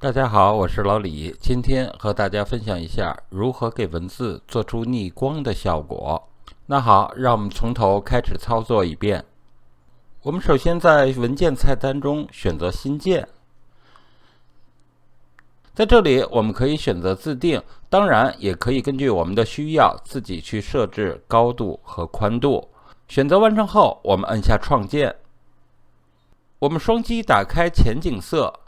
大家好，我是老李，今天和大家分享一下如何给文字做出逆光的效果。那好，让我们从头开始操作一遍。我们首先在文件菜单中选择新建，在这里我们可以选择自定，当然也可以根据我们的需要自己去设置高度和宽度。选择完成后，我们按下创建。我们双击打开前景色，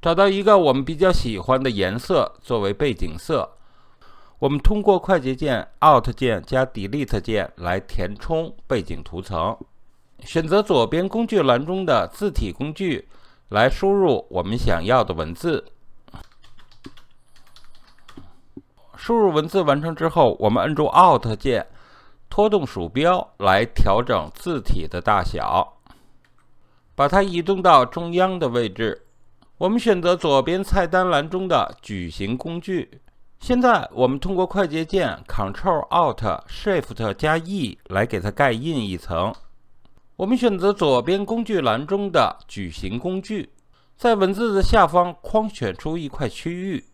找到一个我们比较喜欢的颜色作为背景色。我们通过快捷键 Alt 键加 Delete 键来填充背景图层。选择左边工具栏中的字体工具来输入我们想要的文字。输入文字完成之后，我们按住 Alt 键，拖动鼠标来调整字体的大小，把它移动到中央的位置。我们选择左边菜单栏中的矩形工具。现在我们通过快捷键 Ctrl+Alt+Shift 加 E 来给它盖印一层。我们选择左边工具栏中的矩形工具，在文字的下方框选出一块区域，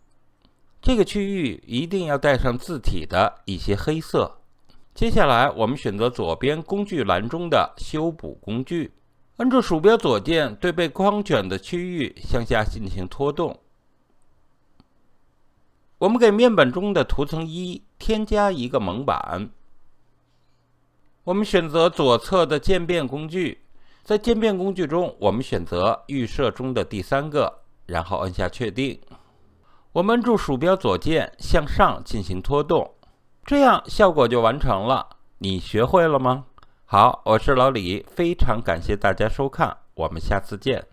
这个区域一定要带上字体的一些黑色。接下来我们选择左边工具栏中的修补工具，按住鼠标左键对被框卷的区域向下进行拖动。我们给面板中的图层1添加一个蒙版。我们选择左侧的渐变工具，在渐变工具中我们选择预设中的第3个，然后按下确定。我们按住鼠标左键向上进行拖动，这样效果就完成了。你学会了吗？好，我是老李，非常感谢大家收看，我们下次见。